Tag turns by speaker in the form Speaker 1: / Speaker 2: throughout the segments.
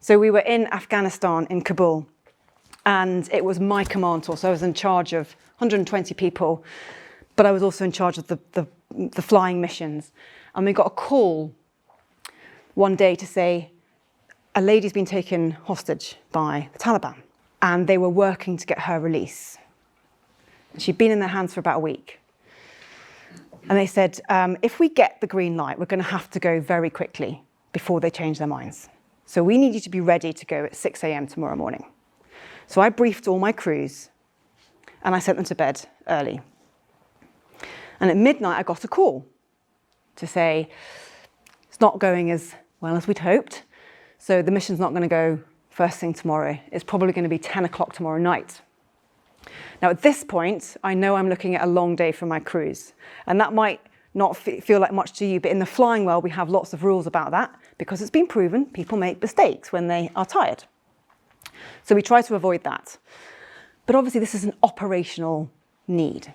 Speaker 1: So we were in Afghanistan, in Kabul, and it was my command tour. So I was in charge of 120 people, but I was also in charge of the flying missions. And we got a call one day to say, a lady's been taken hostage by the Taliban, and they were working to get her release. She'd been in their hands for about a week. And they said, if we get the green light, we're going to have to go very quickly before they change their minds. So we need you to be ready to go at 6 a.m. tomorrow morning. So I briefed all my crews and I sent them to bed early. And at midnight, I got a call to say, it's not going as well as we'd hoped. So the mission's not going to go first thing tomorrow. It's probably going to be 10 o'clock tomorrow night. Now, at this point, I know I'm looking at a long day for my crews. And that might not feel like much to you, but in the flying world, we have lots of rules about that because it's been proven people make mistakes when they are tired. So we try to avoid that. But obviously, this is an operational need.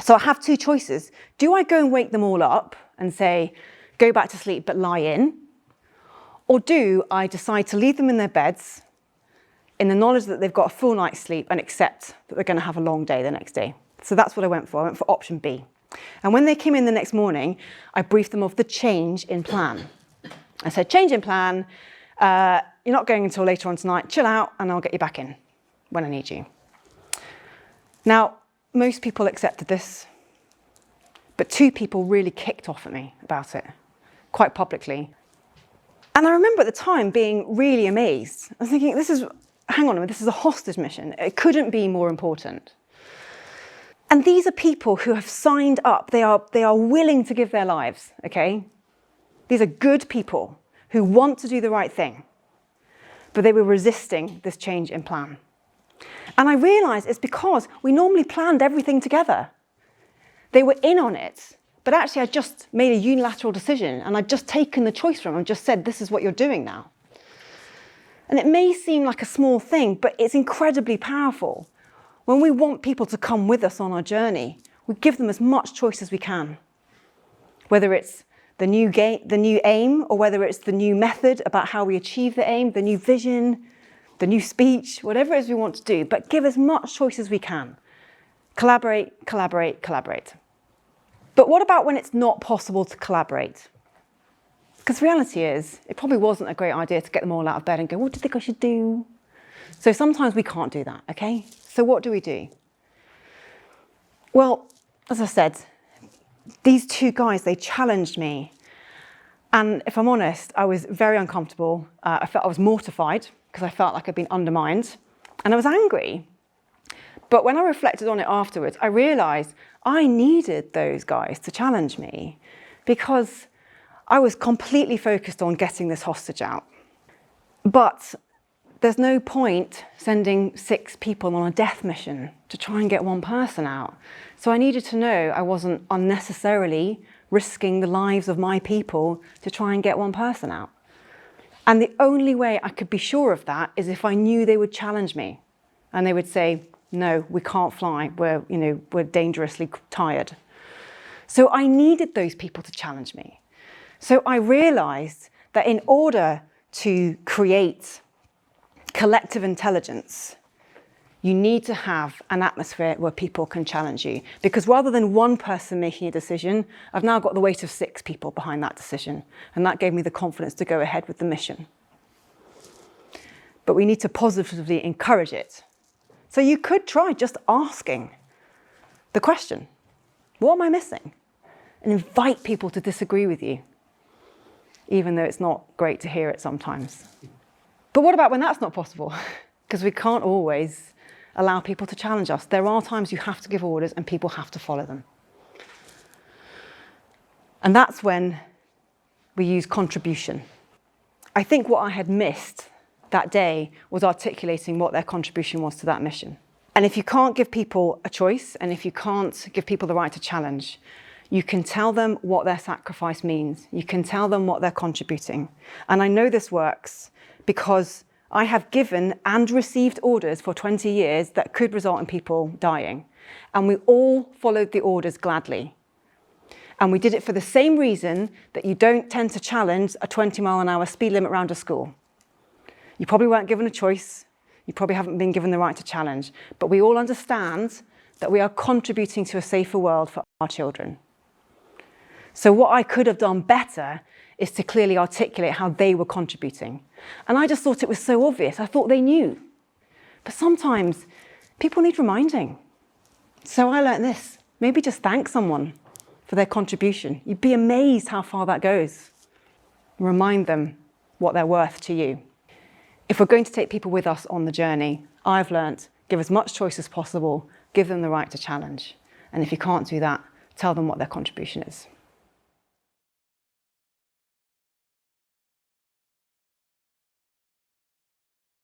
Speaker 1: So I have two choices. Do I go and wake them all up and say, go back to sleep, but lie in? Or do I decide to leave them in their beds in the knowledge that they've got a full night's sleep and accept that they're going to have a long day the next day? So that's what I went for. I went for option B. And when they came in the next morning, I briefed them of the change in plan. I said, change in plan, you're not going until later on tonight, chill out and I'll get you back in when I need you. Now, most people accepted this, but two people really kicked off at me about it, quite publicly. And I remember at the time being really amazed. I was thinking, hang on a minute, this is a hostage mission. It couldn't be more important. And these are people who have signed up. They are willing to give their lives, okay? These are good people who want to do the right thing, but they were resisting this change in plan. And I realized it's because we normally planned everything together. They were in on it, but actually I just made a unilateral decision and I'd just taken the choice from them and just said, this is what you're doing now. And it may seem like a small thing, but it's incredibly powerful. When we want people to come with us on our journey, we give them as much choice as we can. Whether it's the new aim, or whether it's the new method about how we achieve the aim, the new vision, the new speech, whatever it is we want to do, but give as much choice as we can. Collaborate, collaborate, collaborate. But what about when it's not possible to collaborate? Because the reality is, it probably wasn't a great idea to get them all out of bed and go, what do you think I should do? So sometimes we can't do that, okay? So what do we do? Well, as I said, these two guys, they challenged me. And if I'm honest, I was very uncomfortable. I was mortified because I felt like I'd been undermined. And I was angry. But when I reflected on it afterwards, I realized I needed those guys to challenge me because I was completely focused on getting this hostage out. But there's no point sending 6 people on a death mission to try and get one person out. So I needed to know I wasn't unnecessarily risking the lives of my people to try and get one person out. And the only way I could be sure of that is if I knew they would challenge me and they would say, no, we can't fly, we're dangerously tired. So I needed those people to challenge me. So I realized that in order to create collective intelligence, you need to have an atmosphere where people can challenge you. Because rather than one person making a decision, I've now got the weight of 6 people behind that decision. And that gave me the confidence to go ahead with the mission. But we need to positively encourage it. So you could try just asking the question, what am I missing? And invite people to disagree with you, even though it's not great to hear it sometimes. But what about when that's not possible? Because we can't always allow people to challenge us. There are times you have to give orders and people have to follow them. And that's when we use contribution. I think what I had missed that day was articulating what their contribution was to that mission. And if you can't give people a choice, and if you can't give people the right to challenge, you can tell them what their sacrifice means. You can tell them what they're contributing. And I know this works because I have given and received orders for 20 years that could result in people dying. And we all followed the orders gladly. And we did it for the same reason that you don't tend to challenge a 20-mile-an-hour speed limit around a school. You probably weren't given a choice. You probably haven't been given the right to challenge. But we all understand that we are contributing to a safer world for our children. So what I could have done better is to clearly articulate how they were contributing. And I just thought it was so obvious. I thought they knew. But sometimes people need reminding. So I learned this. Maybe just thank someone for their contribution. You'd be amazed how far that goes. Remind them what they're worth to you. If we're going to take people with us on the journey, I've learnt, give as much choice as possible, give them the right to challenge. And if you can't do that, tell them what their contribution is.